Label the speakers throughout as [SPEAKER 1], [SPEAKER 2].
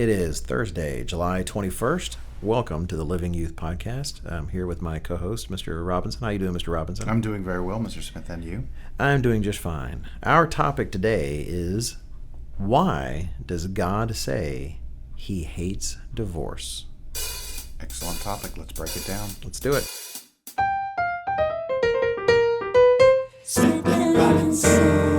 [SPEAKER 1] It is Thursday, July 21st. Welcome to the Living Youth Podcast. I'm here with my co-host, Mr. Robinson. How you doing, Mr. Robinson?
[SPEAKER 2] I'm doing very well, Mr. Smith, and you?
[SPEAKER 1] I'm doing just fine. Our topic today is, why does God say he hates divorce?
[SPEAKER 2] Excellent topic. Let's break it down.
[SPEAKER 1] Let's do it.
[SPEAKER 3] Smith and Robinson.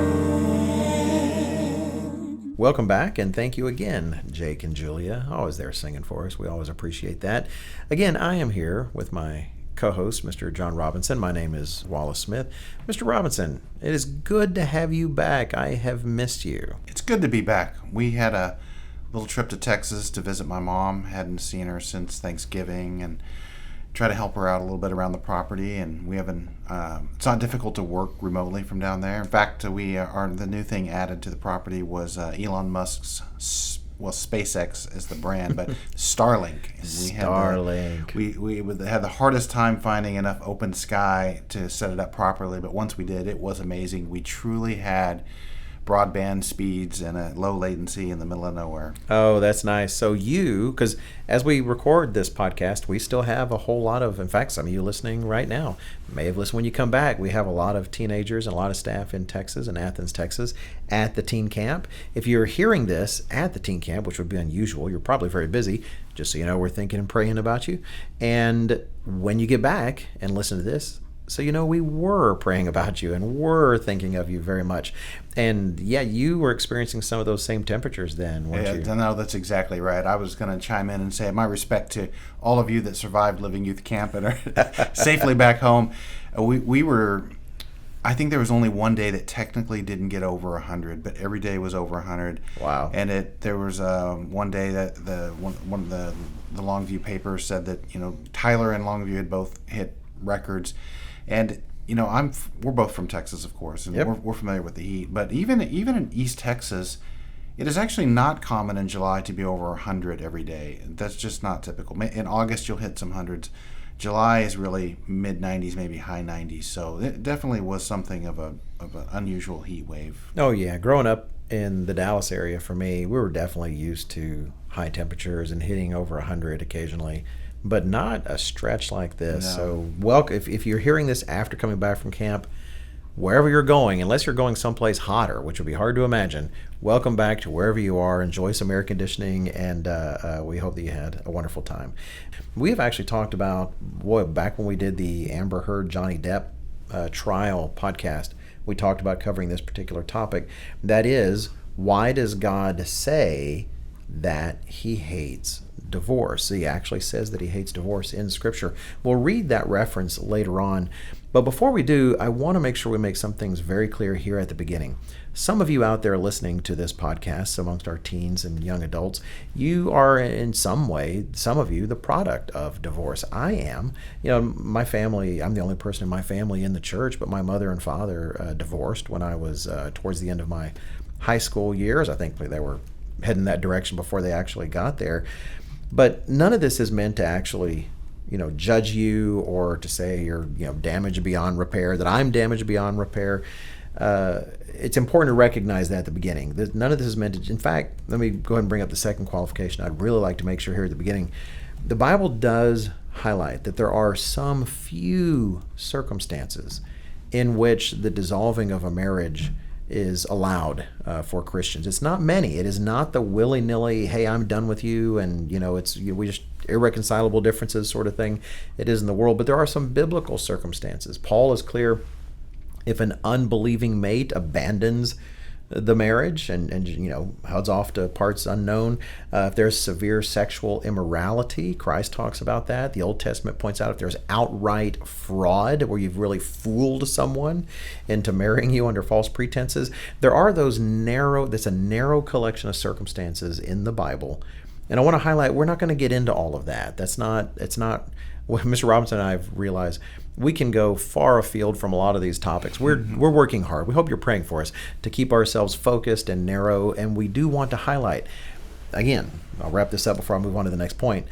[SPEAKER 1] Welcome back, and thank you again, Jake and Julia. Always there singing for us. We always appreciate that. Again, I am here with my co-host, Mr. John Robinson. My name is Wallace Smith. Mr. Robinson, it is good to have you back. I have missed you.
[SPEAKER 2] It's good to be back. We had a little trip to Texas to visit my mom. Hadn't seen her since Thanksgiving, and try to help her out a little bit around the property. And we haven't. It's not difficult to work remotely from down there. In fact, the new thing added to the property was Elon Musk's. SpaceX is the brand, but Starlink.
[SPEAKER 1] Starlink.
[SPEAKER 2] We had the hardest time finding enough open sky to set it up properly, but once we did, it was amazing. We truly had broadband speeds and a low latency in the middle of nowhere.
[SPEAKER 1] Oh, that's nice. So because as we record this podcast, we still have a whole lot of, in fact, some of you listening right now may have listened when you come back. We have a lot of teenagers and a lot of staff in Texas, in Athens, Texas, at the teen camp. If you're hearing this at the teen camp, which would be unusual, you're probably very busy. Just so you know, we're thinking and praying about you. And when you get back and listen to this, so you know we were praying about you and were thinking of you very much. And yeah, you were experiencing some of those same temperatures then, weren't you?
[SPEAKER 2] No, that's exactly right. I was going to chime in and say my respect to all of you that survived Living Youth Camp and are safely back home. We were, I think there was only one day that technically didn't get over 100, but every day was over 100.
[SPEAKER 1] Wow.
[SPEAKER 2] And there was one day that one of the Longview papers said that, Tyler and Longview had both hit records. And we're both from Texas, of course, and
[SPEAKER 1] yep.
[SPEAKER 2] we're familiar with the heat. But even in East Texas, it is actually not common in July to be over 100 every day. That's just not typical. In August, you'll hit some hundreds. July is really mid 90s, maybe high 90s. So it definitely was something of an unusual heat wave.
[SPEAKER 1] Oh yeah, growing up in the Dallas area, for me, we were definitely used to high temperatures and hitting over 100 occasionally, but not a stretch like this.
[SPEAKER 2] No.
[SPEAKER 1] So if you're hearing this after coming back from camp, wherever you're going, unless you're going someplace hotter, which would be hard to imagine, welcome back to wherever you are. Enjoy some air conditioning, and we hope that you had a wonderful time. We have actually talked about, back when we did the Amber Heard Johnny Depp trial podcast, we talked about covering this particular topic. That is, why does God say that he hates divorce? He actually says that he hates divorce in Scripture. We'll read that reference later on. But before we do, I want to make sure we make some things very clear here at the beginning. Some of you out there listening to this podcast, amongst our teens and young adults, you are in some way, some of you, the product of divorce. I am. My family, I'm the only person in my family in the church, but my mother and father divorced when I was towards the end of my high school years. I think they were heading that direction before they actually got there. But none of this is meant to actually, judge you or to say you're, damaged beyond repair, that I'm damaged beyond repair. It's important to recognize that at the beginning. None of this is meant to, in fact, let me go ahead and bring up the second qualification I'd really like to make sure here at the beginning. The Bible does highlight that there are some few circumstances in which the dissolving of a marriage is allowed for Christians. It's not many. It is not the willy-nilly, hey, I'm done with you, and it's we just irreconcilable differences sort of thing it is in the world. But there are some biblical circumstances. Paul is clear: if an unbelieving mate abandons the marriage and heads off to parts unknown, if there's severe sexual immorality, Christ talks about that. The Old Testament points out if there's outright fraud, where you've really fooled someone into marrying you under false pretenses, there are that's a narrow collection of circumstances in the Bible. And I want to highlight, we're not going to get into all of that. It's not what Mr. Robinson and I have realized. We can go far afield from a lot of these topics. We're working hard. We hope you're praying for us to keep ourselves focused and narrow. And we do want to highlight, again, I'll wrap this up before I move on to the next point.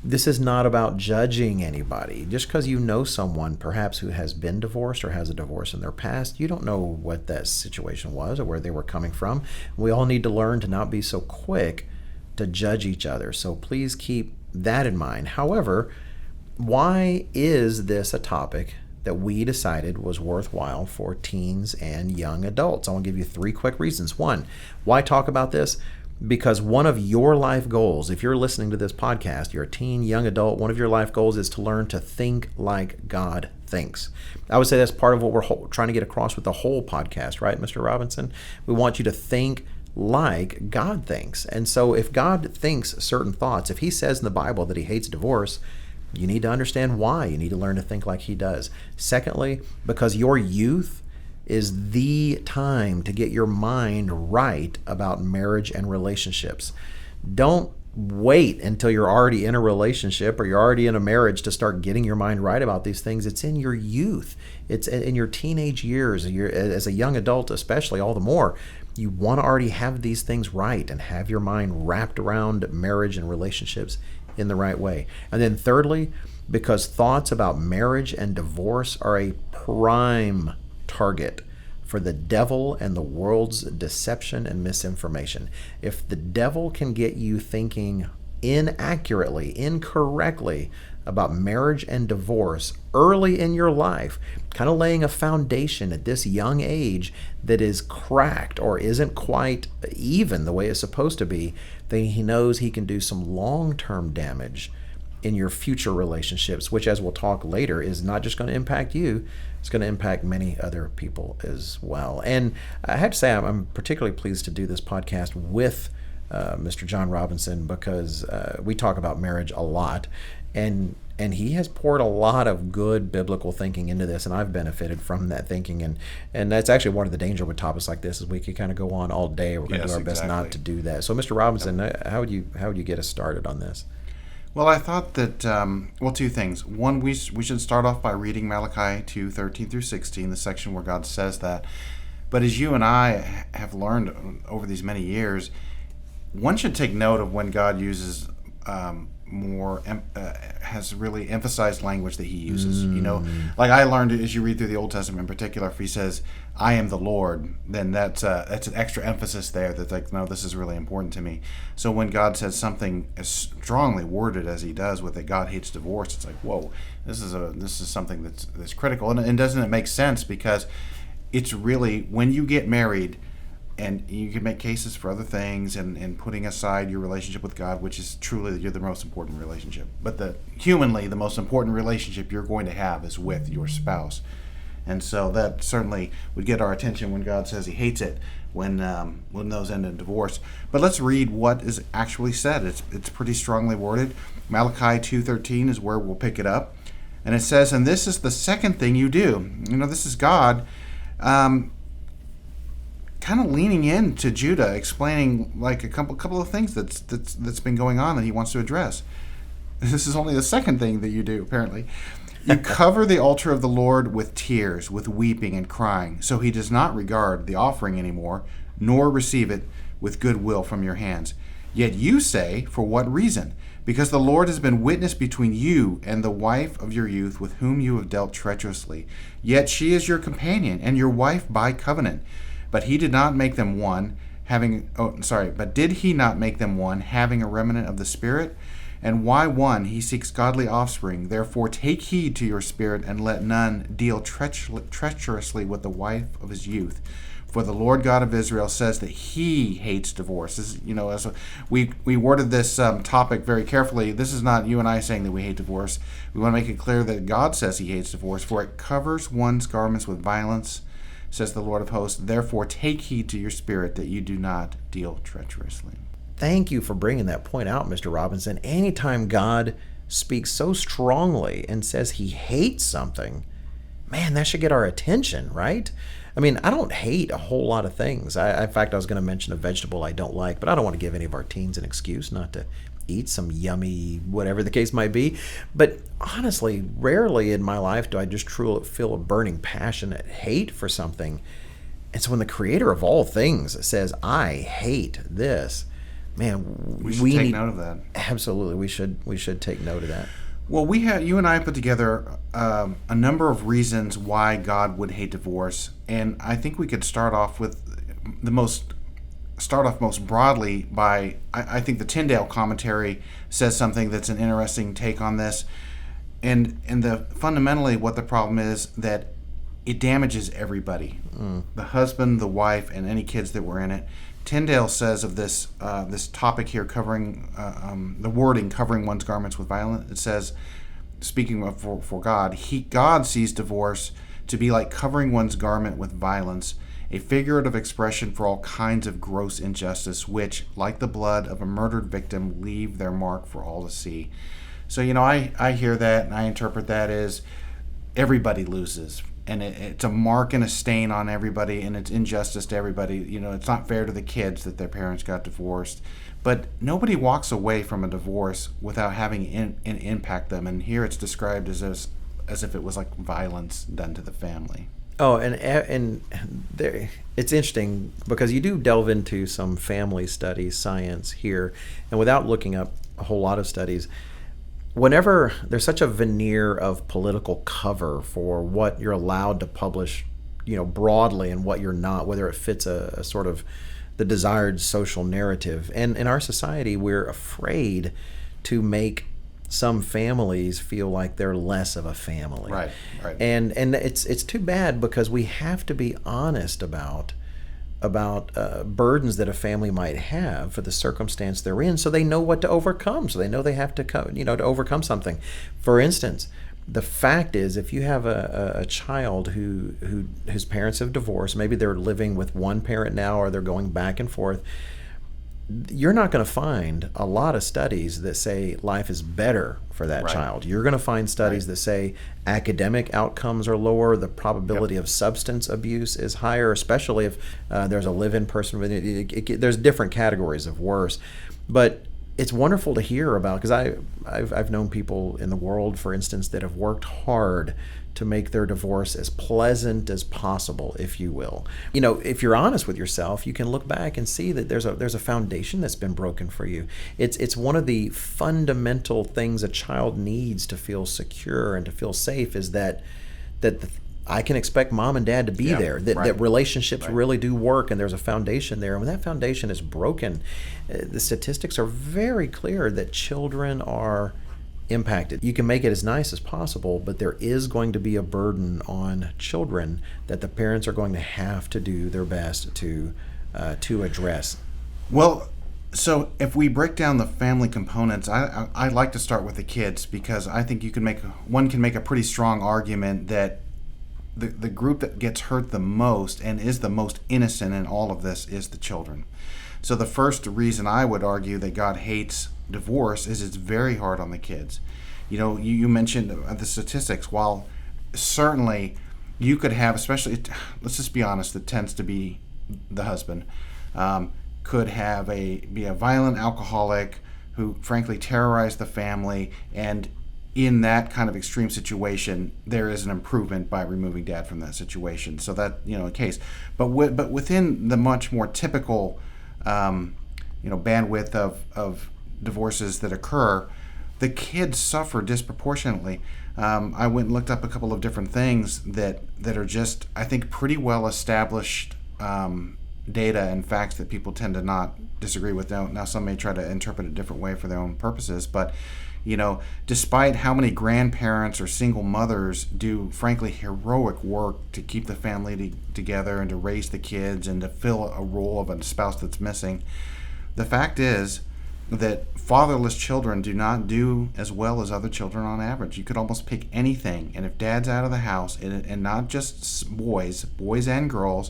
[SPEAKER 1] This is not about judging anybody. Just because you know someone perhaps who has been divorced or has a divorce in their past, you don't know what that situation was or where they were coming from. We all need to learn to not be so quick to judge each other. So please keep that in mind. However, why is this a topic that we decided was worthwhile for teens and young adults? I want to give you 3 quick reasons. 1, why talk about this? Because one of your life goals, if you're listening to this podcast, you're a teen, young adult, one of your life goals is to learn to think like God thinks. I would say that's part of what we're trying to get across with the whole podcast, right, Mr. Robinson? We want you to think like God thinks. And so if God thinks certain thoughts, if he says in the Bible that he hates divorce, you need to understand why. You need to learn to think like he does. Secondly, because your youth is the time to get your mind right about marriage and relationships. Don't wait until you're already in a relationship or you're already in a marriage to start getting your mind right about these things. It's in your youth. It's in your teenage years. As a young adult, especially, all the more. You want to already have these things right and have your mind wrapped around marriage and relationships in the right way. And then thirdly, because thoughts about marriage and divorce are a prime target for the devil and the world's deception and misinformation. If the devil can get you thinking inaccurately, incorrectly about marriage and divorce early in your life, kind of laying a foundation at this young age that is cracked or isn't quite even the way it's supposed to be, then he knows he can do some long-term damage in your future relationships, which, as we'll talk later, is not just going to impact you, it's going to impact many other people as well. And I have to say, I'm particularly pleased to do this podcast with Mr. John Robinson, because we talk about marriage a lot, and he has poured a lot of good biblical thinking into this, and I've benefited from that thinking. And that's actually one of the danger with topics like this, is we could kind of go on all day. We're going to do our best not to do that. So, Mr. Robinson, how would you get us started on this?
[SPEAKER 2] Well, I thought that, 2 things. One, we should start off by reading Malachi 2:13 through 16, the section where God says that. But as you and I have learned over these many years, one should take note of when God uses has really emphasized language that he uses. You know, like I learned as you read through the Old Testament in particular, if he says, "I am the Lord," then that's an extra emphasis there. That's like, no, this is really important to me. So when God says something as strongly worded as he does with that God hates divorce, it's like, whoa, this is something that's critical. And doesn't it make sense? Because it's really, when you get married, and you can make cases for other things, and putting aside your relationship with God, which is truly the most important relationship. But humanly, the most important relationship you're going to have is with your spouse. And so that certainly would get our attention when God says he hates it, when those end in divorce. But let's read what is actually said. It's pretty strongly worded. Malachi 2:13 is where we'll pick it up. And it says, "And this is the second thing you do." You know, this is God kind of leaning into Judah, explaining like a couple of things that's been going on that he wants to address. This is only the second thing that you do, apparently. "You cover the altar of the Lord with tears, with weeping and crying, so he does not regard the offering anymore, nor receive it with good will from your hands. Yet you say, for what reason? Because the Lord has been witness between you and the wife of your youth, with whom you have dealt treacherously. Yet she is your companion and your wife by covenant. But he did not make them one, but did he not make them one, having a remnant of the Spirit? And why one? He seeks godly offspring. Therefore take heed to your spirit, and let none deal treacherously with the wife of his youth. For the Lord God of Israel says that he hates divorce." This, as we worded this topic very carefully. This is not you and I saying that we hate divorce. We want to make it clear that God says he hates divorce. "For it covers one's garments with violence, says the Lord of hosts. Therefore take heed to your spirit, that you do not deal treacherously."
[SPEAKER 1] Thank you for bringing that point out, Mr. Robinson. Anytime God speaks so strongly and says he hates something, man, that should get our attention, right? I mean, I don't hate a whole lot of things. In fact, I was going to mention a vegetable I don't like, but I don't want to give any of our teens an excuse not to eat some yummy, whatever the case might be. But honestly, rarely in my life do I just truly feel a burning, passionate hate for something. And so when the creator of all things says, "I hate this," man,
[SPEAKER 2] we should take note of that.
[SPEAKER 1] Absolutely, we should take note of that.
[SPEAKER 2] Well, you and I put together a number of reasons why God would hate divorce, and I think we could start off with the most start off most broadly by, I think the Tyndale commentary says something that's an interesting take on this. And fundamentally what the problem is, that it damages everybody. The husband, the wife, and any kids that were in it. Tyndale says of this this topic here, covering the wording, covering one's garments with violence, it says, speaking of for God, God sees divorce to be like covering one's garment with violence, a figurative expression for all kinds of gross injustice, which, like the blood of a murdered victim, leave their mark for all to see. So, I hear that and I interpret that as everybody loses. And it's a mark and a stain on everybody, and it's injustice to everybody. It's not fair to the kids that their parents got divorced. But nobody walks away from a divorce without having an impact them. And here it's described as if it was like violence done to the family.
[SPEAKER 1] Oh, and there, it's interesting because you do delve into some family studies, science here, and without looking up a whole lot of studies, whenever there's such a veneer of political cover for what you're allowed to publish, broadly, and what you're not, whether it fits a sort of the desired social narrative. And in our society, we're afraid to make some families feel like they're less of a family.
[SPEAKER 2] Right.
[SPEAKER 1] And it's too bad, because we have to be honest about burdens that a family might have for the circumstance they're in, so they know what to overcome, so they know they have to to overcome something. For instance, the fact is, if you have a child whose parents have divorced, maybe they're living with one parent now, or they're going back and forth, you're not going to find a lot of studies that say life is better for that child. You're going to find studies that say academic outcomes are lower, the probability of substance abuse is higher, especially if there's a live-in person. There's different categories of worse. But it's wonderful to hear about, because I've known people in the world, for instance, that have worked hard to make their divorce as pleasant as possible, if you will. If you're honest with yourself, you can look back and see that there's a foundation that's been broken for you. It's one of the fundamental things a child needs to feel secure and to feel safe, is that I can expect mom and dad to be there, that relationships really do work, and there's a foundation there. And when that foundation is broken, the statistics are very clear that children are impacted. You can make it as nice as possible, but there is going to be a burden on children that the parents are going to have to do their best to address.
[SPEAKER 2] Well, so if we break down the family components, I like to start with the kids, because I think one can make a pretty strong argument that the group that gets hurt the most and is the most innocent in all of this is the children. So the first reason I would argue that God hates divorce is it's very hard on the kids. You mentioned the statistics. While certainly you could have, especially, let's just be honest, it tends to be the husband, could have be a violent alcoholic who frankly terrorized the family, and in that kind of extreme situation, there is an improvement by removing dad from that situation. So that, a case. But within the much more typical bandwidth of divorces that occur, the kids suffer disproportionately. I went and looked up a couple of different things that are just, I think, pretty well established data and facts that people tend to not disagree with. Now some may try to interpret it a different way for their own purposes, but despite how many grandparents or single mothers do frankly heroic work to keep the family together and to raise the kids and to fill a role of a spouse that's missing, the fact is that fatherless children do not do as well as other children on average. You could almost pick anything, and if dad's out of the house, and not just boys and girls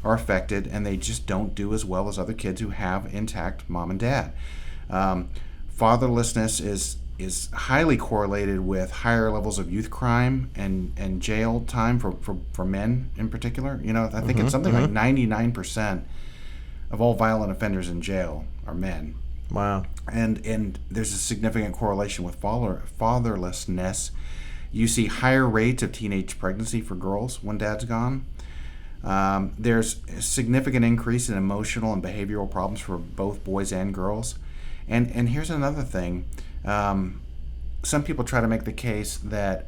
[SPEAKER 2] are affected, and they just don't do as well as other kids who have intact mom and dad. Fatherlessness is highly correlated with higher levels of youth crime and jail time for men in particular. I think it's something like 99% of all violent offenders in jail are men.
[SPEAKER 1] Wow. And there's a significant correlation with fatherlessness. You see higher rates of teenage pregnancy for girls when dad's gone. There's a significant increase in emotional and behavioral problems for both boys and girls. And here's another thing. Some people try to make the case that,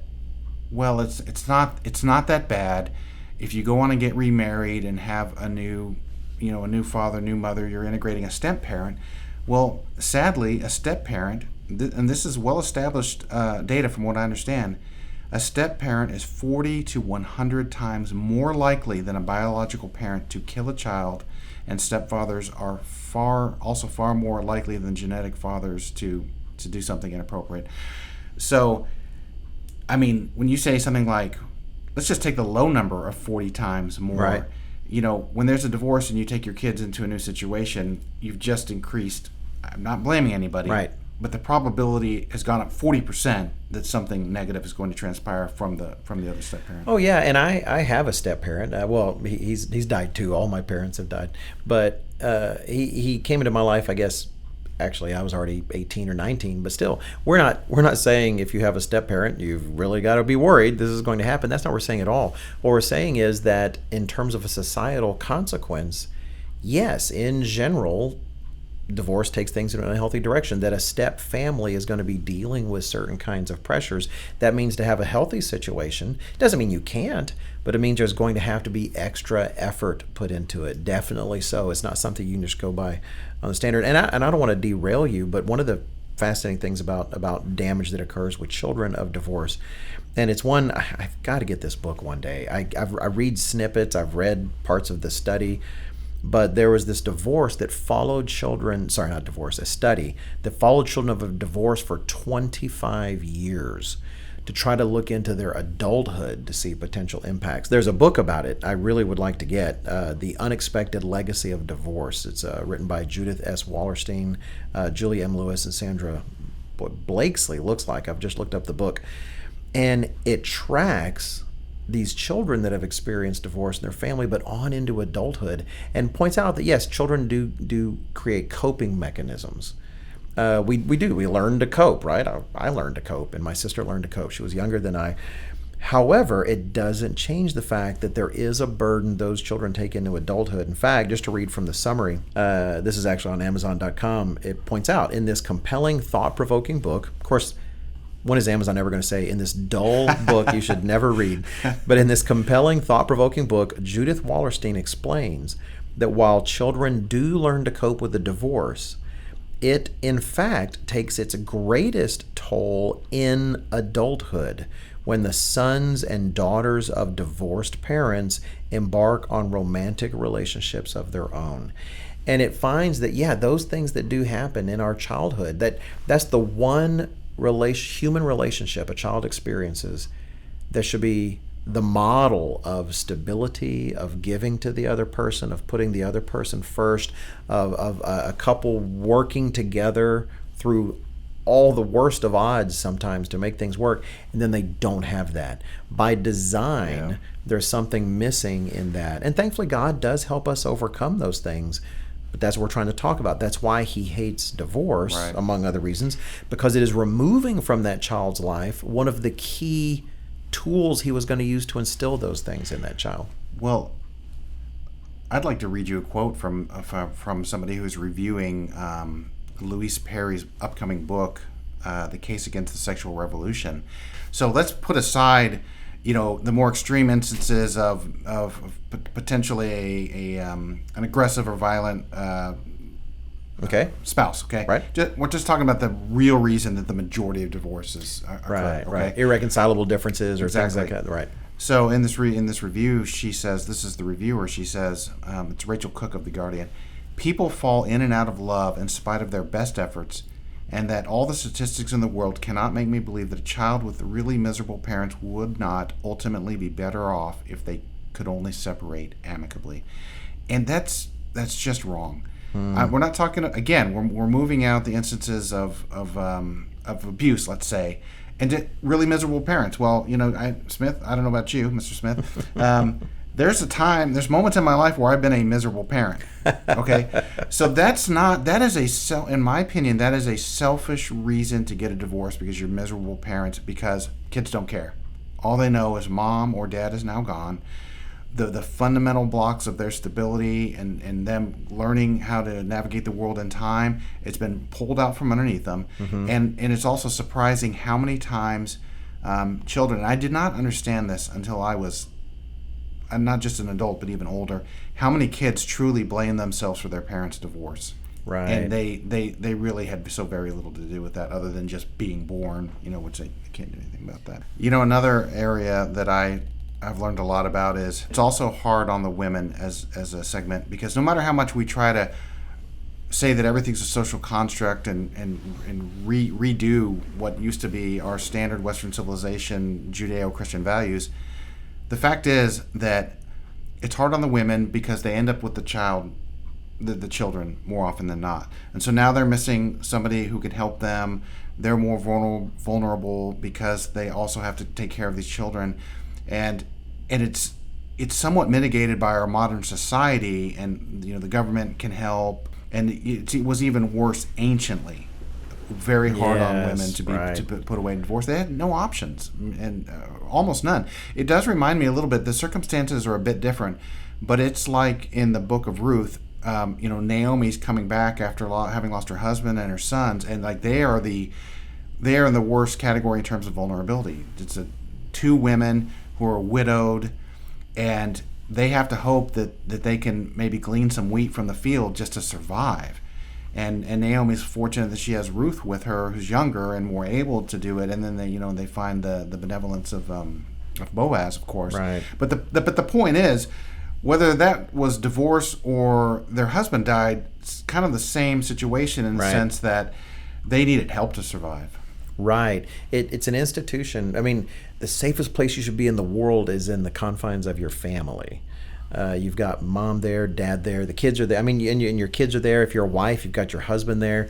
[SPEAKER 1] well, it's not that bad if you go on and get remarried and have a new
[SPEAKER 2] a new father, new mother, you're integrating a step parent. Well, sadly, a step parent, and this is well established data from what I understand, a step parent is 40 to 100 times more likely than a biological parent to kill a child, and stepfathers are far more likely than genetic fathers to do something inappropriate. So, I mean, when you say something like, let's just take the low number of 40 times more.
[SPEAKER 1] Right.
[SPEAKER 2] When there's a divorce and you take your kids into a new situation, you've just increased. I'm not blaming anybody.
[SPEAKER 1] Right.
[SPEAKER 2] But the probability has gone up 40% that something negative is going to transpire from the other step parent.
[SPEAKER 1] Oh yeah, and I have a step parent. Well, he's died too. All my parents have died, but he came into my life. I guess actually I was already 18 or 19, but still, we're not saying if you have a step parent you've really got to be worried this is going to happen. That's not what we're saying at all. What we're saying is that in terms of a societal consequence, yes, in general, divorce takes things in a healthy direction, that a step family is going to be dealing with certain kinds of pressures. That means to have a healthy situation, doesn't mean you can't, but it means there's going to have to be extra effort put into it. Definitely so. It's not something you can just go by on the standard. And I don't want to derail you, but one of the fascinating things about damage that occurs with children of divorce, and it's one, I've got to get this book one day. I read snippets, I've read parts of the study, but there was this divorce that followed children, sorry, not divorce, a study that followed children of divorce for 25 years to try to look into their adulthood to see potential impacts. There's a book about it I really would like to get, The Unexpected Legacy of Divorce. It's written by Judith S. Wallerstein, Julie M. Lewis, and Sandra Blakesley, looks like. I've just looked up the book. And it tracks these children that have experienced divorce in their family, but on into adulthood, and points out that yes, children do create coping mechanisms. We learn to cope, right? I learned to cope, and my sister learned to cope. She was younger than I. However, it doesn't change the fact that there is a burden those children take into adulthood. In fact, just to read from the summary, this is actually on Amazon.com, it points out in this compelling, thought-provoking book, of course, when is Amazon ever going to say, in this dull book you should never read? But in this compelling, thought-provoking book, Judith Wallerstein explains that while children do learn to cope with a divorce, it, in fact, takes its greatest toll in adulthood when the sons and daughters of divorced parents embark on romantic relationships of their own. And it finds that, yeah, those things that do happen in our childhood, that's the one human relationship a child experiences that should be the model of stability, of giving to the other person, of putting the other person first, of a couple working together through all the worst of odds sometimes to make things work, and then they don't have that. By design, there's something missing in that. And thankfully, God does help us overcome those things. But that's what we're trying to talk about. That's why he hates divorce, right, among other reasons, because it is removing from that child's life one of the key tools he was going to use to instill those things in that child.
[SPEAKER 2] Well, I'd like to read you a quote from somebody who's reviewing Louise Perry's upcoming book, The Case Against the Sexual Revolution. So let's put aside, the more extreme instances of potentially an aggressive or violent spouse. Okay,
[SPEAKER 1] right.
[SPEAKER 2] We're just talking about the real reason that the majority of divorces occur.
[SPEAKER 1] Right. Irreconcilable differences or things like that. Right.
[SPEAKER 2] So in this review, she says, this is the reviewer. She says, it's Rachel Cook of The Guardian. People fall in and out of love in spite of their best efforts, and that all the statistics in the world cannot make me believe that a child with really miserable parents would not ultimately be better off if they could only separate amicably. And that's just wrong. We're not talking, again, we're moving out the instances of abuse, let's say, and really miserable parents. Well, Smith, I don't know about you, Mr. Smith. There's moments in my life where I've been a miserable parent. Okay, so in my opinion, that is a selfish reason to get a divorce, because you're miserable parents, because kids don't care. All they know is mom or dad is now gone. The fundamental blocks of their stability and them learning how to navigate the world in time, it's been pulled out from underneath them. Mm-hmm. And it's also surprising how many times children, and I did not understand this until I was and not just an adult, but even older, how many kids truly blame themselves for their parents' divorce.
[SPEAKER 1] Right.
[SPEAKER 2] And they really had so very little to do with that other than just being born, which I can't do anything about that. Another area that I've learned a lot about is it's also hard on the women as a segment, because no matter how much we try to say that everything's a social construct and redo what used to be our standard Western civilization, Judeo-Christian values, the fact is that it's hard on the women because they end up with the children more often than not. And so now they're missing somebody who can help them. They're more vulnerable because they also have to take care of these children. And it's somewhat mitigated by our modern society, and the government can help. And it was even worse anciently. Very hard on women to be put away in divorce. They had no options, and almost none. It does remind me a little bit. The circumstances are a bit different, but it's like in the book of Ruth. Naomi's coming back after having lost her husband and her sons, and like they are in the worst category in terms of vulnerability. It's two women who are widowed, and they have to hope that they can maybe glean some wheat from the field just to survive. And Naomi's fortunate that she has Ruth with her, who's younger and more able to do it. And then they find the benevolence of Boaz, of course.
[SPEAKER 1] Right.
[SPEAKER 2] But the point is, whether that was divorce or their husband died, it's kind of the same situation in the sense that they needed help to survive.
[SPEAKER 1] Right. It's an institution. I mean, the safest place you should be in the world is in the confines of your family. You've got mom there, dad there, the kids are there. I mean, and your kids are there. If you're a wife, you've got your husband there.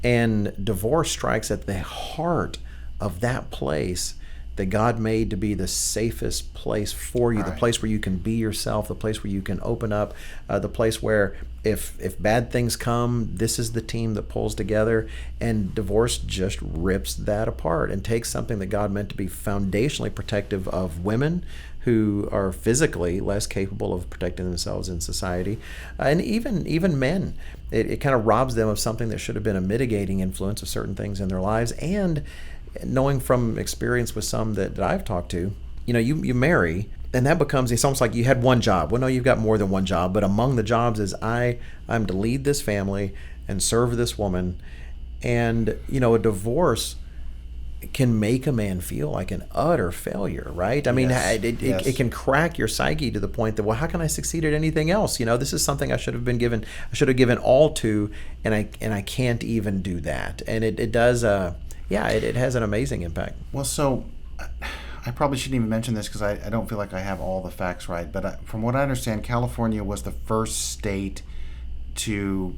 [SPEAKER 1] And divorce strikes at the heart of that place that God made to be the safest place for you, the place where you can be yourself, the place where you can open up, the place where if bad things come, this is the team that pulls together. And divorce just rips that apart and takes something that God meant to be foundationally protective of women who are physically less capable of protecting themselves in society, and even men. It kind of robs them of something that should have been a mitigating influence of certain things in their lives. And knowing from experience with some that I've talked to, you marry, and that becomes, it's almost like you had one job. Well, no, you've got more than one job, but among the jobs is I'm to lead this family and serve this woman. And, a divorce can make a man feel like an utter failure, right? I mean, it can crack your psyche to the point that, well, how can I succeed at anything else? This is something I should have given all to, and I can't even do that. And it does, it has an amazing impact.
[SPEAKER 2] Well, so I probably shouldn't even mention this because I don't feel like I have all the facts right. But from what I understand, California was the first state to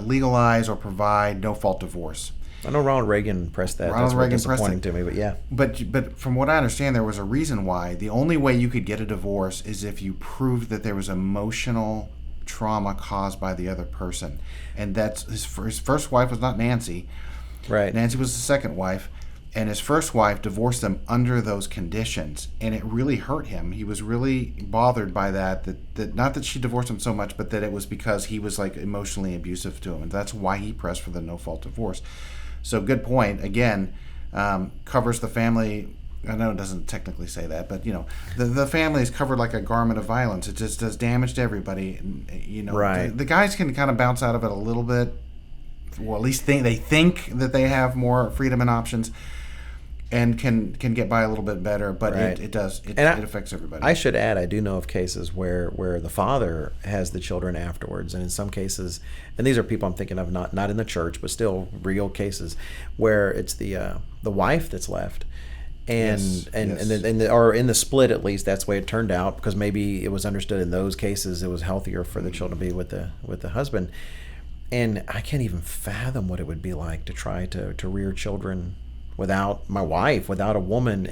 [SPEAKER 2] legalize or provide no-fault divorce.
[SPEAKER 1] I know Ronald Reagan pressed that. That's disappointing to me, but yeah.
[SPEAKER 2] But from what I understand, there was a reason why. The only way you could get a divorce is if you proved that there was emotional trauma caused by the other person. And that's his first wife was not Nancy.
[SPEAKER 1] Right.
[SPEAKER 2] Nancy was the second wife. And his first wife divorced him under those conditions. And it really hurt him. He was really bothered by that not that she divorced him so much, but that it was because he was like emotionally abusive to him. And that's why he pressed for the no-fault divorce. So good point. Again, covers the family. I know it doesn't technically say that, but the family is covered like a garment of violence. It just does damage to everybody.
[SPEAKER 1] Right.
[SPEAKER 2] The guys can kind of bounce out of it a little bit. Well, at least they think that they have more freedom and options, and can get by a little bit better. But it does. It affects everybody.
[SPEAKER 1] I should add, I do know of cases where the father has the children afterwards, and in some cases, and these are people I'm thinking of, not in the church, but still real cases, where it's the wife that's left, or in the split at least, that's the way it turned out, because maybe it was understood in those cases it was healthier for the children to be with the husband. And I can't even fathom what it would be like to try to rear children without my wife, without a woman,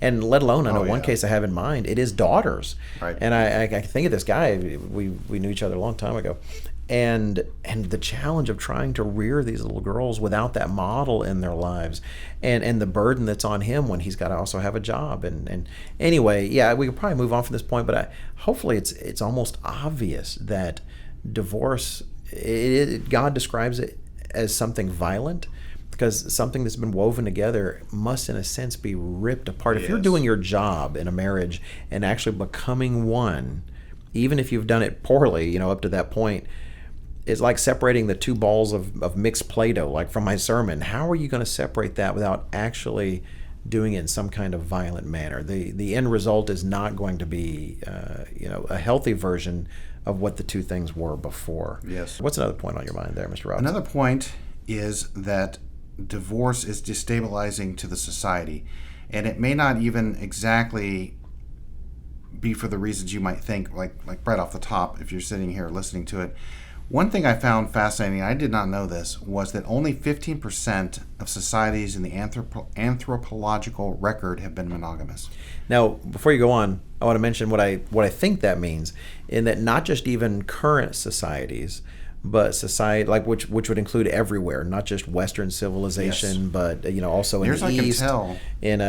[SPEAKER 1] and let alone, I know one case I have in mind, it is daughters.
[SPEAKER 2] Right.
[SPEAKER 1] And I think of this guy, we knew each other a long time ago, and the challenge of trying to rear these little girls without that model in their lives, and the burden that's on him when he's got to also have a job. And anyway, we could probably move on from this point, but hopefully it's almost obvious that divorce, God describes it as something violent, because something that's been woven together must, in a sense, be ripped apart. If you're
[SPEAKER 2] Yes.
[SPEAKER 1] doing your job in a marriage and actually becoming one, even if you've done it poorly, up to that point, it's like separating the two balls of mixed Play-Doh, like from my sermon. How are you going to separate that without actually doing it in some kind of violent manner? The end result is not going to be, a healthy version of what the two things were before.
[SPEAKER 2] Yes.
[SPEAKER 1] What's another point on your mind there, Mr. Robinson?
[SPEAKER 2] Another point is that divorce is destabilizing to the society, and it may not even exactly be for the reasons you might think, like right off the top, if you're sitting here listening to it. One thing I found fascinating, I did not know this, was that only 15% of societies in the anthropological record have been monogamous.
[SPEAKER 1] Now, before you go on, I want to mention what I think that means, in that not just even current societies, but society which would include everywhere, not just Western civilization,
[SPEAKER 2] Yes.
[SPEAKER 1] but also in
[SPEAKER 2] Here's
[SPEAKER 1] the
[SPEAKER 2] I can
[SPEAKER 1] East,
[SPEAKER 2] tell.
[SPEAKER 1] in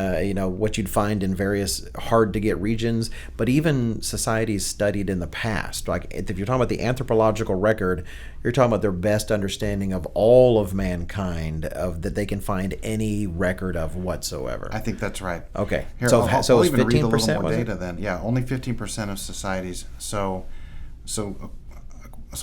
[SPEAKER 1] what you'd find in various hard to get regions, but even societies studied in the past. Like if you're talking about the anthropological record, you're talking about their best understanding of all of mankind, of that they can find any record of whatsoever.
[SPEAKER 2] I think that's right.
[SPEAKER 1] Okay,
[SPEAKER 2] Here,
[SPEAKER 1] so
[SPEAKER 2] I'll
[SPEAKER 1] it's
[SPEAKER 2] even read a
[SPEAKER 1] 15%,
[SPEAKER 2] little more
[SPEAKER 1] was it?
[SPEAKER 2] data then. Yeah, only 15% of societies. So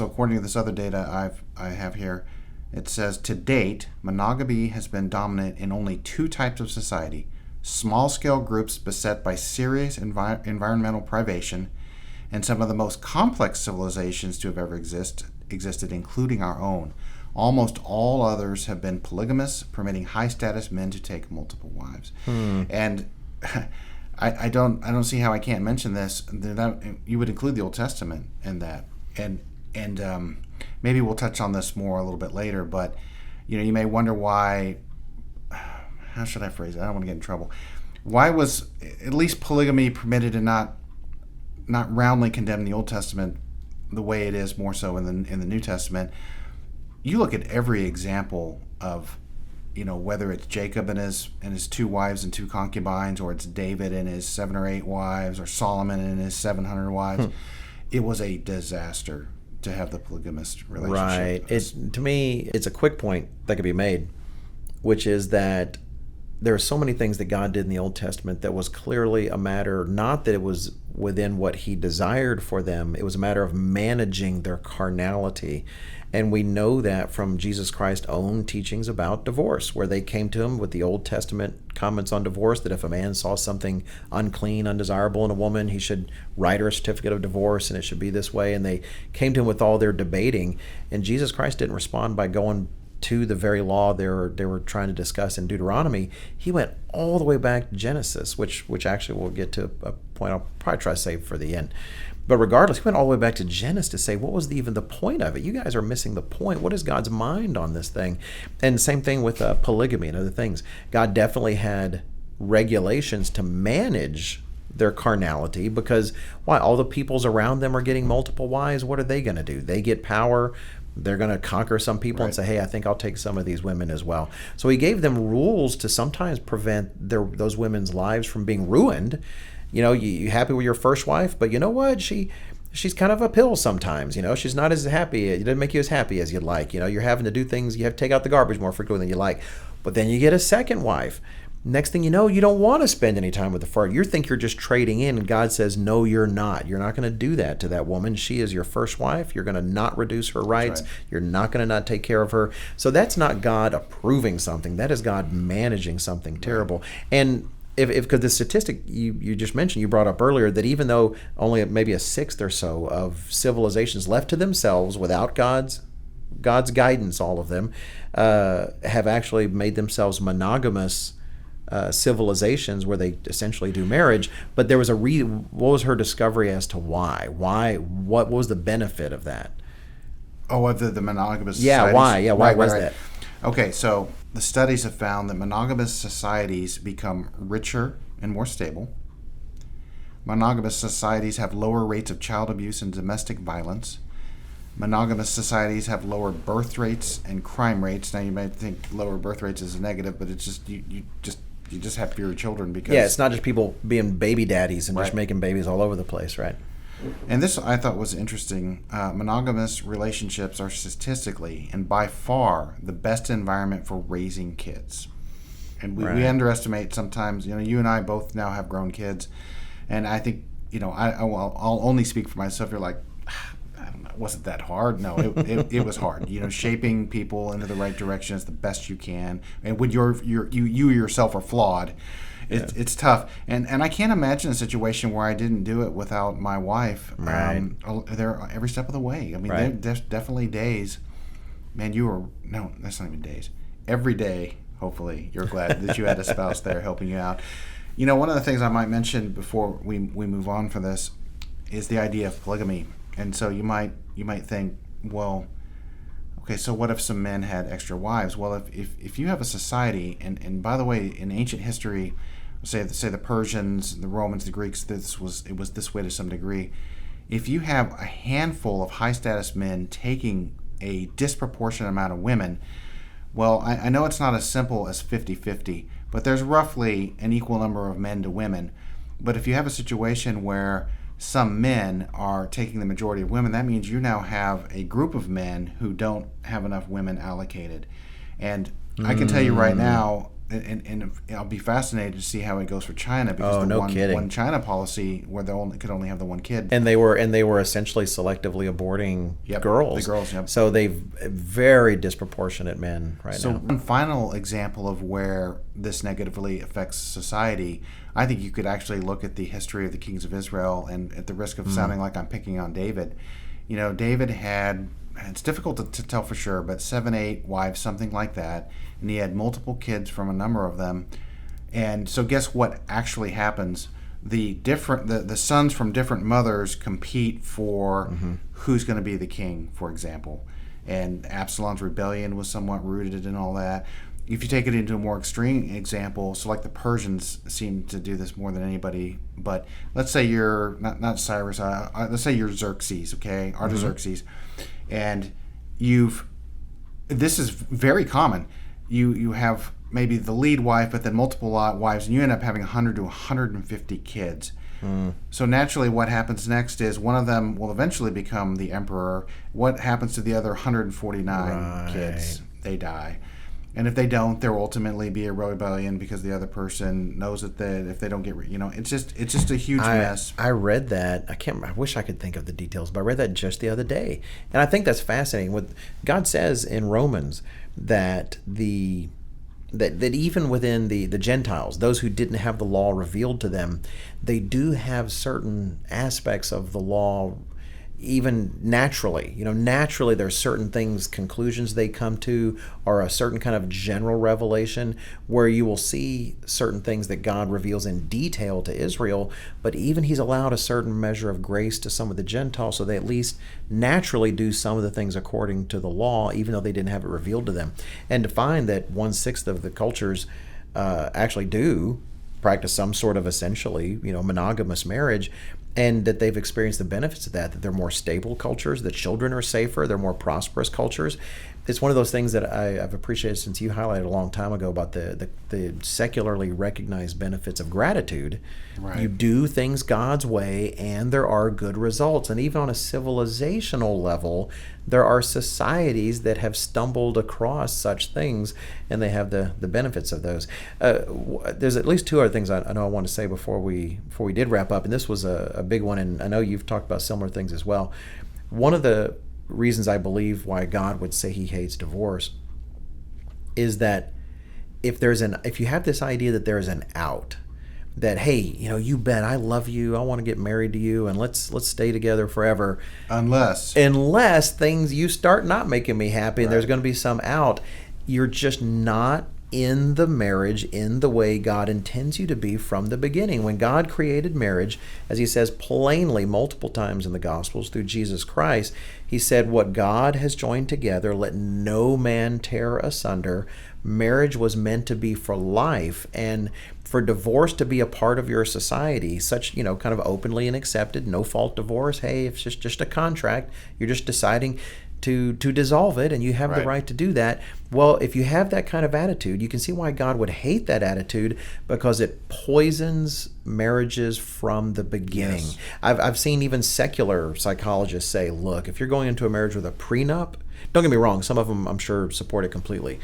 [SPEAKER 2] according to this other data I have here, it says to date, monogamy has been dominant in only two types of society: small-scale groups beset by serious environmental privation, and some of the most complex civilizations to have ever existed, including our own. Almost all others have been polygamous, permitting high-status men to take multiple wives. And I don't see how I can't mention this. You would include the Old Testament in that, and maybe we'll touch on this more a little bit later. But you may wonder why. How should I phrase it? I don't want to get in trouble. Why was at least polygamy permitted and not roundly condemned in the Old Testament the way it is more so in the New Testament? You look at every example of, whether it's Jacob and his 2 wives and 2 concubines, or it's David and his 7 or 8 wives, or Solomon and his 700 wives. It was a disaster to have the polygamous relationship.
[SPEAKER 1] Right. To me, it's a quick point that could be made, which is that there are so many things that God did in the Old Testament that was clearly a matter, not that it was within what he desired for them, it was a matter of managing their carnality. And we know that from Jesus Christ's own teachings about divorce, where they came to him with the Old Testament comments on divorce, that if a man saw something unclean, undesirable in a woman, he should write her a certificate of divorce, and it should be this way. And they came to him with all their debating, and Jesus Christ didn't respond by going to the very law they were trying to discuss in Deuteronomy. He went all the way back to Genesis, which actually we'll get to a point I'll probably try to save for the end. But regardless, he went all the way back to Genesis to say, what was even the point of it? You guys are missing the point. What is God's mind on this thing? And same thing with polygamy and other things. God definitely had regulations to manage their carnality, because why? All the peoples around them are getting multiple wives. What are they going to do? They get power. They're going to conquer some people and say, hey, I think I'll take some of these women as well. So he gave them rules to sometimes prevent those women's lives from being ruined. You happy with your first wife, but you know what? She's kind of a pill sometimes. She's not as happy. It doesn't make you as happy as you'd like. You're having to do things. You have to take out the garbage more frequently than you like. But then you get a second wife. Next thing you know, you don't want to spend any time with the first. You think you're just trading in, and God says, no, you're not. You're not going to do that to that woman. She is your first wife. You're going to not reduce her rights.
[SPEAKER 2] Right.
[SPEAKER 1] You're not going to not take care of her. So that's not God approving something. That is God managing something terrible. And because the statistic you just mentioned, you brought up earlier, that even though only maybe a sixth or so of civilizations left to themselves without God's guidance, all of them have actually made themselves monogamous civilizations where they essentially do marriage. But there was what was her discovery as to why? What was the benefit of that?
[SPEAKER 2] Oh, of the monogamous
[SPEAKER 1] Yeah,
[SPEAKER 2] societies?
[SPEAKER 1] why? Yeah, why was
[SPEAKER 2] Right.
[SPEAKER 1] that?
[SPEAKER 2] Okay, so the studies have found that monogamous societies become richer and more stable. Monogamous societies have lower rates of child abuse and domestic violence. Monogamous societies have lower birth rates and crime rates. Now you might think lower birth rates is a negative, but it's just you just have fewer children because
[SPEAKER 1] Yeah, it's not just people being baby daddies and just
[SPEAKER 2] Right.
[SPEAKER 1] making babies all over the place, right?
[SPEAKER 2] And this I thought was interesting. Monogamous relationships are statistically and by far the best environment for raising kids. And we underestimate sometimes. You and I both now have grown kids, and I think I'll only speak for myself. You're like, I don't know, was it that hard? No, it was hard. Shaping people into the right direction as the best you can, and when you yourself are flawed. It's tough, and I can't imagine a situation where I didn't do it without my wife.
[SPEAKER 1] Right.
[SPEAKER 2] There every step of the way. I mean, there's definitely days. Man, no, that's not even days. Every day, hopefully, you're glad that you had a spouse there helping you out. One of the things I might mention before we move on for this is the idea of polygamy, and so you might think, well, okay, so what if some men had extra wives? Well, if you have a society, and by the way, in ancient history, say the Persians, the Romans, the Greeks, it was this way to some degree. If you have a handful of high status men taking a disproportionate amount of women, well, I know it's not as simple as 50-50, but there's roughly an equal number of men to women. But if you have a situation where some men are taking the majority of women, that means you now have a group of men who don't have enough women allocated. And I can tell you right now, and I'll be fascinated to see how it goes for China, because one China policy where they could only have the one kid.
[SPEAKER 1] And they were essentially selectively aborting girls.
[SPEAKER 2] The girls, yep.
[SPEAKER 1] So they've very disproportionate men now.
[SPEAKER 2] So one final example of where this negatively affects society, I think you could actually look at the history of the kings of Israel, and at the risk of sounding like I'm picking on David, David had, it's difficult to tell for sure, but 7, 8 wives, something like that, and he had multiple kids from a number of them. And so guess what actually happens? The sons from different mothers compete for who's going to be the king, for example. And Absalom's rebellion was somewhat rooted in all that. If you take it into a more extreme example, so like the Persians seem to do this more than anybody, but let's say you're not Cyrus, let's say you're Xerxes, okay, Artaxerxes, and this is very common. You have maybe the lead wife, but then multiple wives, and you end up having 100 to 150 kids. So naturally, what happens next is one of them will eventually become the emperor. What happens to the other 149 kids? They die. And if they don't, there will ultimately be a rebellion because the other person knows that if they don't get, it's just a huge mess.
[SPEAKER 1] I read that. I wish I could think of the details, but I read that just the other day, and I think that's fascinating. What God says in Romans that that even within the Gentiles, those who didn't have the law revealed to them, they do have certain aspects of the law. Even naturally, naturally there's certain things, conclusions they come to, or a certain kind of general revelation where you will see certain things that God reveals in detail to Israel, but even he's allowed a certain measure of grace to some of the Gentiles so they at least naturally do some of the things according to the law, even though they didn't have it revealed to them. And to find that 1/6 of the cultures actually do practice some sort of essentially, monogamous marriage, and that they've experienced the benefits of that they're more stable cultures, the children are safer, they're more prosperous cultures. It's one of those things that I've appreciated since you highlighted a long time ago about the secularly recognized benefits of gratitude.
[SPEAKER 2] Right.
[SPEAKER 1] You do things God's way, and there are good results. And even on a civilizational level, there are societies that have stumbled across such things, and they have the benefits of those. There's at least two other things I know I want to say before we did wrap up, and this was a big one, and I know you've talked about similar things as well. One of the reasons I believe why God would say he hates divorce is that if you have this idea that there is an out, that hey, you bet I love you, I want to get married to you, and let's stay together forever, unless things you start not making me happy, and there's going to be some out, you're just not in the marriage in the way God intends you to be from the beginning. When God created marriage, as he says plainly multiple times in the Gospels through Jesus Christ, he said, what God has joined together, let no man tear asunder. Marriage was meant to be for life, and for divorce to be a part of your society, such, kind of openly and accepted, no fault divorce. Hey, it's just a contract. You're just deciding. to dissolve it, and you have the
[SPEAKER 2] Right.
[SPEAKER 1] right to do that. Well, if you have that kind of attitude, you can see why God would hate that attitude, because it poisons marriages from the beginning.
[SPEAKER 2] Yes.
[SPEAKER 1] I've seen even secular psychologists say, look, if you're going into a marriage with a prenup, don't get me wrong, some of them I'm sure support it completely.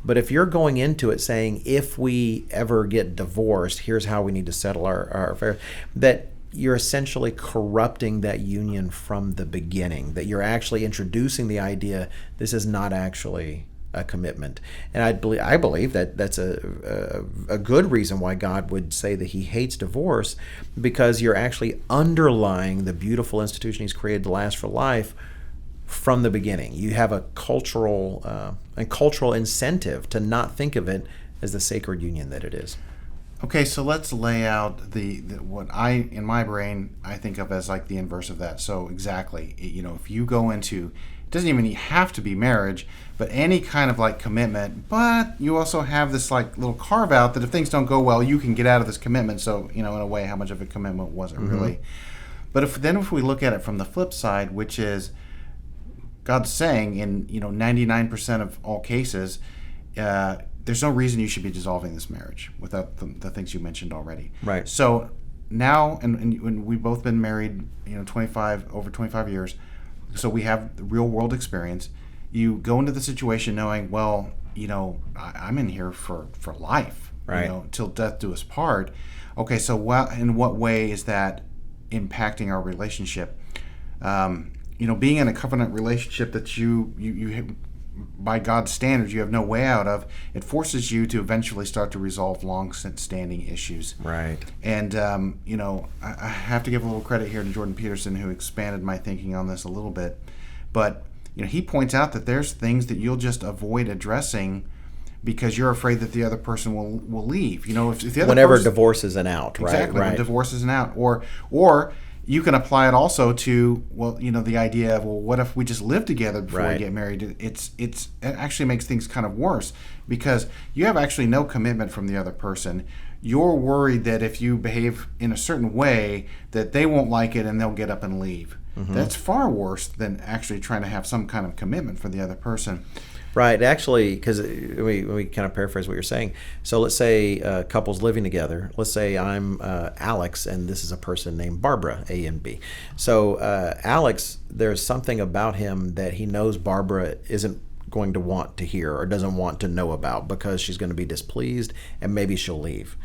[SPEAKER 1] But if you're going into it saying, if we ever get divorced, here's how we need to settle our affair, that you're essentially corrupting that union from the beginning, that you're actually introducing the idea this is not actually a commitment. And I believe that that's a good reason why God would say that he hates divorce, because you're actually underlying the beautiful institution he's created to last for life from the beginning. You have a cultural incentive to not think of it as the sacred union that it is.
[SPEAKER 2] Okay, so let's lay out the what I, in my brain, I think of as like the inverse of that. So exactly, if you go into, it doesn't even have to be marriage, but any kind of like commitment, but you also have this like little carve out that if things don't go well, you can get out of this commitment. So, in a way, how much of a commitment was it really? But if we look at it from the flip side, which is God's saying in 99% of all cases, there's no reason you should be dissolving this marriage without the things you mentioned already.
[SPEAKER 1] Right.
[SPEAKER 2] So now, and we've both been married, over 25 years, so we have the real world experience. You go into the situation knowing, well, I'm in here for life,
[SPEAKER 1] right?
[SPEAKER 2] Till death do us part. Okay, so in what way is that impacting our relationship? Being in a covenant relationship that you by God's standards, you have no way out of, it forces you to eventually start to resolve long-standing issues.
[SPEAKER 1] Right.
[SPEAKER 2] And, I have to give a little credit here to Jordan Peterson, who expanded my thinking on this a little bit. But, he points out that there's things that you'll just avoid addressing because you're afraid that the other person will leave. If the other
[SPEAKER 1] whenever
[SPEAKER 2] person,
[SPEAKER 1] divorce is an out, right?
[SPEAKER 2] Exactly,
[SPEAKER 1] right.
[SPEAKER 2] when divorce is an out. Or you can apply it also to, the idea of, what if we just live together before we get married? It actually makes things kind of worse, because you have actually no commitment from the other person. You're worried that if you behave in a certain way, that they won't like it and they'll get up and leave. That's far worse than actually trying to have some kind of commitment for the other person.
[SPEAKER 1] Right. Actually, because we kind of paraphrase what you're saying. So let's say couples living together. Let's say I'm Alex, and this is a person named Barbara, A and B. So Alex, there's something about him that he knows Barbara isn't going to want to hear or doesn't want to know about, because she's going to be displeased and maybe she'll leave.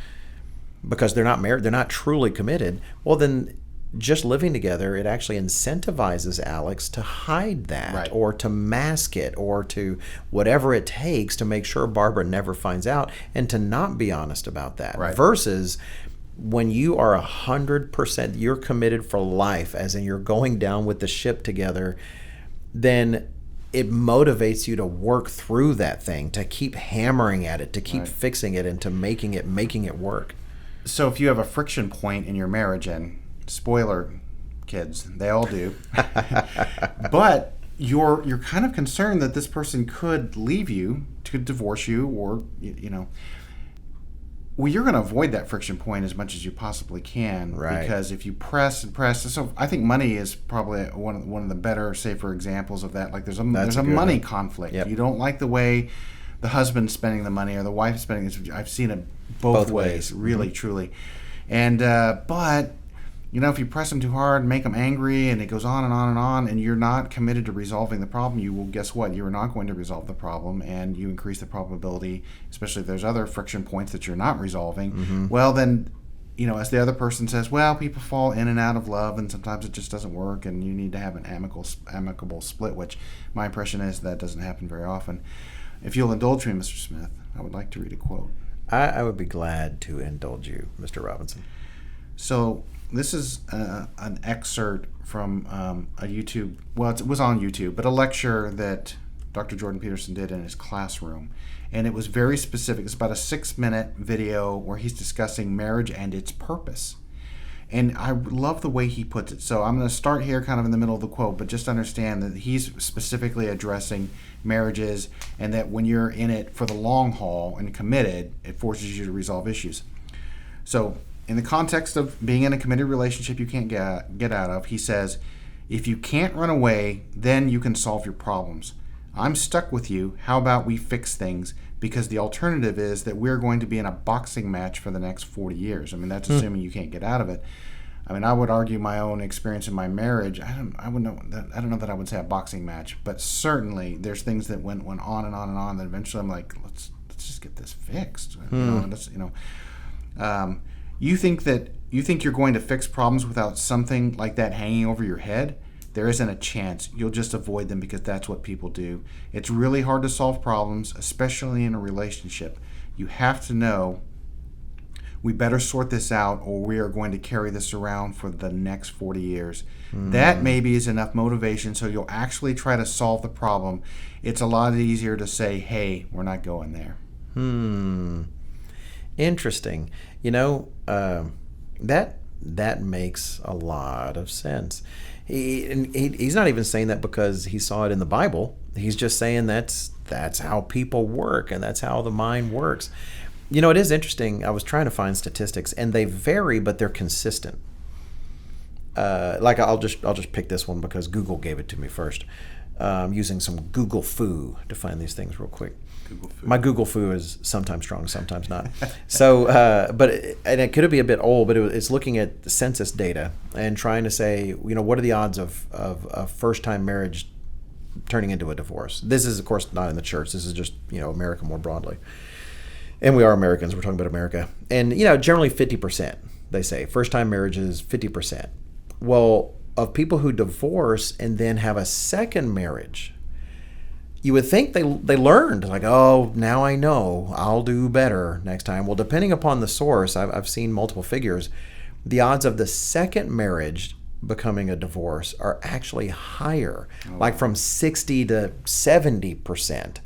[SPEAKER 1] Because they're not married, they're not truly committed. Well, then just living together, it actually incentivizes Alex to hide that, or to mask it, or to whatever it takes to make sure Barbara never finds out, and to not be honest about that.
[SPEAKER 2] Right.
[SPEAKER 1] Versus when you are 100%, you're committed for life, as in you're going down with the ship together, then it motivates you to work through that thing, to keep hammering at it, to keep fixing it, and to making it work.
[SPEAKER 2] So if you have a friction point in your marriage, and spoiler, kids, they all do, but you're kind of concerned that this person could leave you, could divorce you, or well, you're going to avoid that friction point as much as you possibly can,
[SPEAKER 1] right? Because
[SPEAKER 2] if you press and press, so I think money is probably one of the better, safer examples of that. Like there's a money conflict.
[SPEAKER 1] Yep.
[SPEAKER 2] You don't like the way the husband's spending the money or the wife's spending it. I've seen it both ways, really, truly. And but if you press them too hard, make them angry, and it goes on and on and on, and you're not committed to resolving the problem, you will, guess what? You're not going to resolve the problem, and you increase the probability, especially if there's other friction points that you're not resolving. Well, then, as the other person says, well, people fall in and out of love, and sometimes it just doesn't work, and you need to have an amicable split, which my impression is that doesn't happen very often. If you'll indulge me, Mr. Smith, I would like to read a quote.
[SPEAKER 1] I would be glad to indulge you, Mr. Robinson.
[SPEAKER 2] So this is an excerpt from a YouTube, well, it was on YouTube, but a lecture that Dr. Jordan Peterson did in his classroom. And it was very specific. It's about a 6-minute video where he's discussing marriage and its purpose. And I love the way he puts it. So I'm going to start here kind of in the middle of the quote, but just understand that he's specifically addressing marriages, and that when you're in it for the long haul and committed, it forces you to resolve issues. So in the context of being in a committed relationship you can't get out of, he says, If you can't run away, then you can solve your problems. I'm stuck with you. How about we fix things? Because the alternative is that we're going to be in a boxing match for the next 40 years. I mean, that's assuming you can't get out of it. I mean, I would argue my own experience in my marriage. I don't know that I would say a boxing match, but certainly there's things that went on and on and on. That eventually I'm like, let's just get this fixed. You think you're going to fix problems without something like that hanging over your head? There isn't a chance. You'll just avoid them because that's what people do. It's really hard to solve problems, especially in a relationship. You have to know, we better sort this out or we are going to carry this around for the next 40 years. That maybe is enough motivation so you'll actually try to solve the problem. It's a lot easier to say, hey, we're not going there.
[SPEAKER 1] Interesting. That makes a lot of sense. He's not even saying that because he saw it in the Bible. He's just saying that's how people work and that's how the mind works. It is interesting. I was trying to find statistics, and they vary, but they're consistent. I'll just pick this one because Google gave it to me first. Using some Google Foo to find these things real quick. My Google Foo is sometimes strong, sometimes not. So, and it could be a bit old, but it's looking at the census data and trying to say, what are the odds of a first-time marriage turning into a divorce? This is, of course, not in the church. This is just, America more broadly. And we are Americans. We're talking about America. And, generally 50%, they say. First-time marriages, 50%. Well, of people who divorce and then have a second marriage, you would think they learned, like, oh, now I know, I'll do better next time. Well, depending upon the source, I've seen multiple figures. The odds of the second marriage becoming a divorce are actually higher, like from 60 to 70%.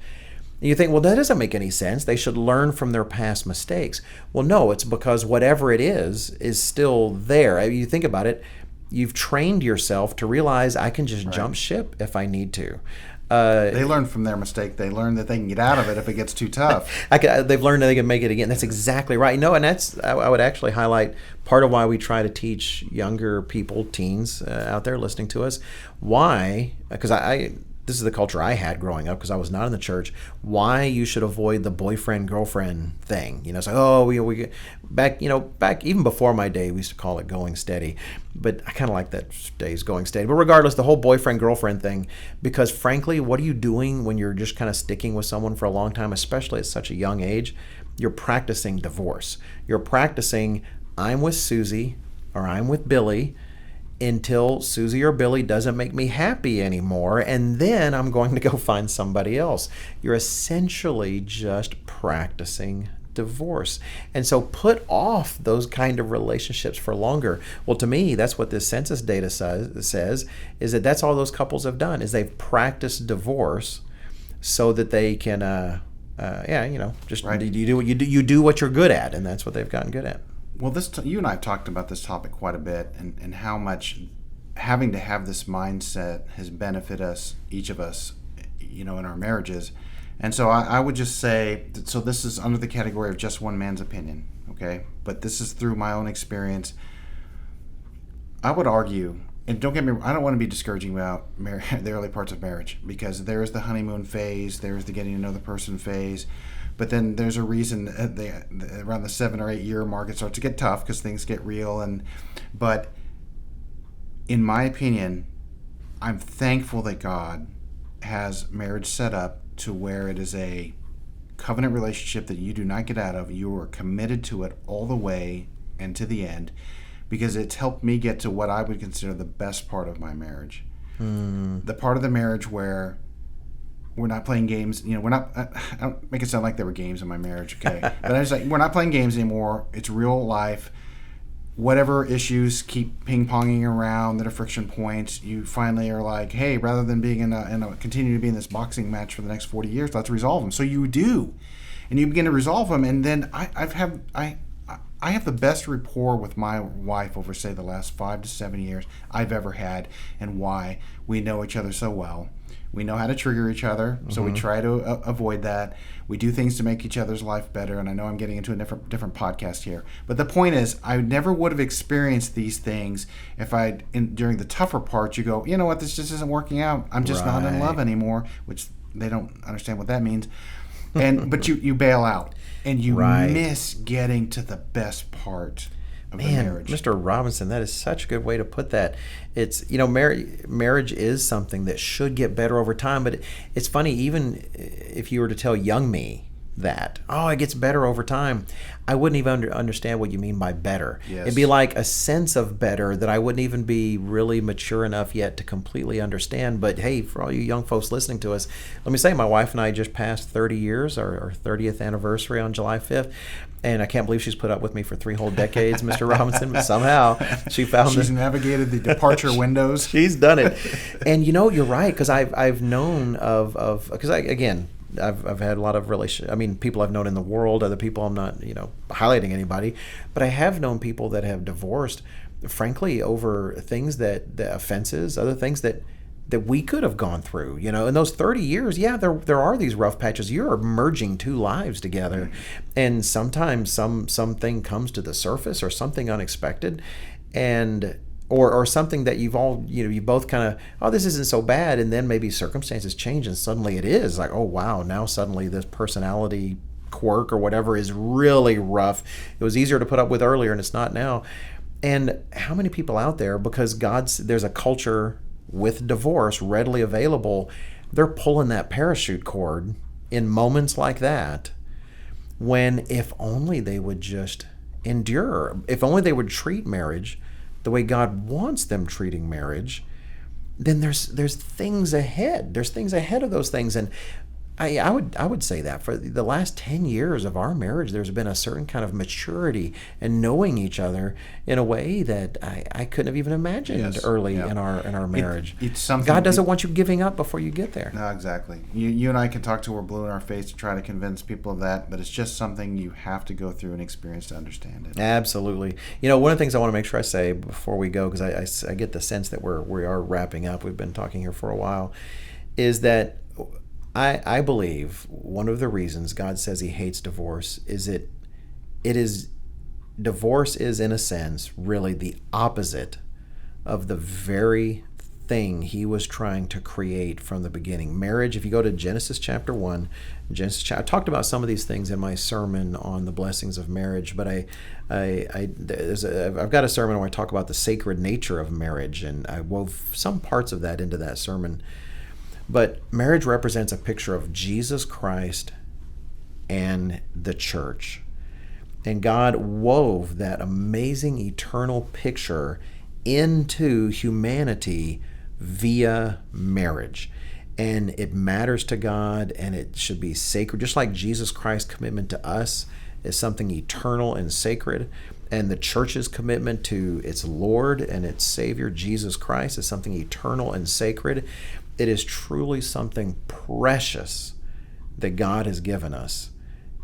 [SPEAKER 1] You think, well, that doesn't make any sense. They should learn from their past mistakes. Well, no, it's because whatever it is still there. You think about it, you've trained yourself to realize I can just jump ship if I need to.
[SPEAKER 2] They learn from their mistake. They learn that they can get out of it if it gets too tough.
[SPEAKER 1] They've learned that they can make it again. That's exactly right. No, and I would actually highlight part of why we try to teach younger people, teens out there listening to us, why, because this is the culture I had growing up because I was not in the church, why you should avoid the boyfriend-girlfriend thing. It's like, we back even before my day, we used to call it going steady. But I kind of like that days going steady. But regardless, the whole boyfriend-girlfriend thing, because frankly, what are you doing when you're just kind of sticking with someone for a long time, especially at such a young age? You're practicing divorce. You're practicing, I'm with Susie or I'm with Billy until Susie or Billy doesn't make me happy anymore, and then I'm going to go find somebody else. You're essentially just practicing divorce. And so put off those kind of relationships for longer. Well, to me, that's what this census data says is that's all those couples have done, is they've practiced divorce so that they can, just right. you do what you're good at, and that's what they've gotten good at.
[SPEAKER 2] Well, you and I have talked about this topic quite a bit, and how much having to have this mindset has benefited us, each of us, in our marriages. And so I would just say, so this is under the category of just one man's opinion, okay? But this is through my own experience. I would argue, and don't get me wrong, I don't want to be discouraging about the early parts of marriage, because there is the honeymoon phase, there is the getting to know the person phase. But then there's a reason around the 7 or 8 year mark it starts to get tough because things get real. But in my opinion, I'm thankful that God has marriage set up to where it is a covenant relationship that you do not get out of. You are committed to it all the way and to the end, because it's helped me get to what I would consider the best part of my marriage. The part of the marriage where we're not playing games. We're not. I don't make it sound like there were games in my marriage, okay? But I was like, we're not playing games anymore. It's real life. Whatever issues keep ping-ponging around that are friction points, you finally are like, hey, rather than being continue to be in this boxing match for the next 40 years, let's resolve them. So you do, and you begin to resolve them, and then I have the best rapport with my wife over, say, the last 5 to 7 years I've ever had. And why? We know each other so well. We know how to trigger each other, so we try to avoid that. We do things to make each other's life better, and I know I'm getting into a different podcast here. But the point is, I never would have experienced these things if during the tougher parts, you go, you know what, this just isn't working out. I'm just not in love anymore, which they don't understand what that means. But you bail out, and you miss getting to the best part of the marriage.
[SPEAKER 1] Mr. Robinson, that is such a good way to put that. It's, marriage is something that should get better over time, but it's funny, even if you were to tell young me that, it gets better over time, I wouldn't even understand what you mean by better.
[SPEAKER 2] Yes.
[SPEAKER 1] It'd be like a sense of better that I wouldn't even be really mature enough yet to completely understand. But hey, for all you young folks listening to us, let me say my wife and I just passed 30 years, our 30th anniversary on July 5th. And I can't believe she's put up with me for 3 whole decades, Mr. Robinson. But somehow she's
[SPEAKER 2] navigated the departure windows.
[SPEAKER 1] She's done it. And you're right, because I've known because I've had a lot of people I've known in the world, other people, I'm not, highlighting anybody, but I have known people that have divorced, frankly, over things the offenses, other things that we could have gone through, in those 30 years. Yeah, there are these rough patches. You're merging 2 lives together, and sometimes something comes to the surface, or something unexpected, and or something that you both kind of, this isn't so bad, and then maybe circumstances change and suddenly it is like, oh wow, now suddenly this personality quirk or whatever is really rough. It was easier to put up with earlier and it's not now. And how many people out there, because there's a culture with divorce readily available, they're pulling that parachute cord in moments like that, when if only they would just endure, if only they would treat marriage the way God wants them treating marriage, then there's things ahead. There's things ahead of those things. And I would say that for the last 10 years of our marriage, there's been a certain kind of maturity and knowing each other in a way that I couldn't have even imagined early in our marriage.
[SPEAKER 2] It's something
[SPEAKER 1] God doesn't want you giving up before you get there.
[SPEAKER 2] No, exactly. You and I can talk till we're blue in our face to try to convince people of that, but it's just something you have to go through and experience to understand it.
[SPEAKER 1] Absolutely. One of the things I want to make sure I say before we go, because I get the sense that we are wrapping up, we've been talking here for a while, is that I believe one of the reasons God says he hates divorce is divorce is, in a sense, really the opposite of the very thing he was trying to create from the beginning. Marriage, if you go to Genesis chapter 1, I talked about some of these things in my sermon on the blessings of marriage, but I've got a sermon where I talk about the sacred nature of marriage, and I wove some parts of that into that sermon. But marriage represents a picture of Jesus Christ and the church. And God wove that amazing eternal picture into humanity via marriage. And it matters to God, and it should be sacred, just like Jesus Christ's commitment to us is something eternal and sacred. And the church's commitment to its Lord and its Savior, Jesus Christ, is something eternal and sacred. It is truly something precious that God has given us.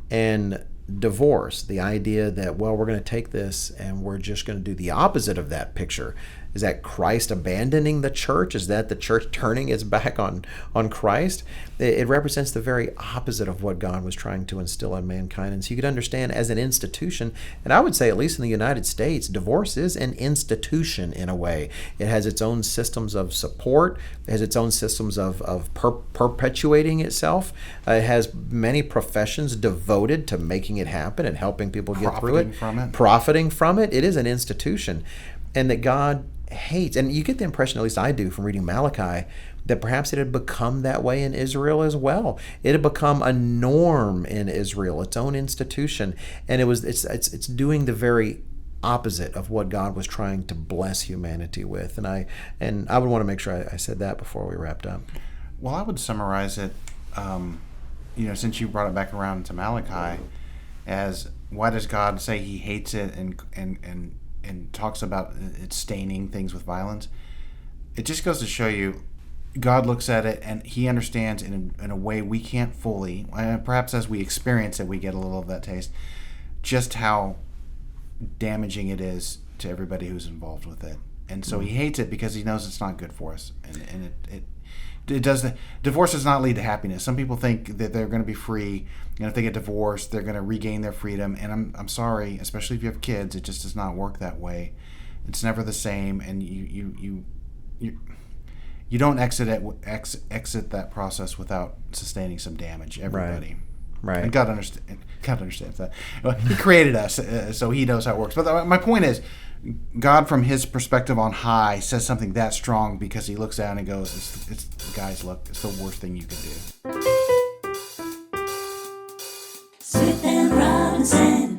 [SPEAKER 1] And divorce, the idea that, we're going to take this and we're just going to do the opposite of that picture. Is that Christ abandoning the church? Is that the church turning its back on Christ? It represents the very opposite of what God was trying to instill in mankind. And so you could understand, as an institution, and I would say at least in the United States, divorce is an institution in a way. It has its own systems of support. It has its own systems of perpetuating itself. It has many professions devoted to making it happen and helping people get through it. Profiting from it. It is an institution. And that God hates, and you get the impression, at least I do from reading Malachi, that perhaps it had become that way in Israel as well. It had become a norm in Israel, its own institution, and it's doing the very opposite of what God was trying to bless humanity with. And I would want to make sure I said that before we wrapped up.
[SPEAKER 2] Well, I would summarize it, since you brought it back around to Malachi, as why does God say he hates it and talks about it staining things with violence? It just goes to show you, God looks at it and he understands in a way we can't fully, perhaps as we experience it, we get a little of that taste, just how damaging it is to everybody who's involved with it. And so he hates it because he knows it's not good for us. And it does. Divorce does not lead to happiness. Some people think that they're going to be free, and if they get divorced, they're going to regain their freedom. And I'm sorry, especially if you have kids, it just does not work that way. It's never the same, and you don't exit that process without sustaining some damage. Everybody.
[SPEAKER 1] Right.
[SPEAKER 2] And God understands that. Well, he created us, so he knows how it works. But my point is, God, from his perspective on high, says something that strong because he looks down and goes, guys, look, it's the worst thing you can do.
[SPEAKER 3] Smith and Robinson.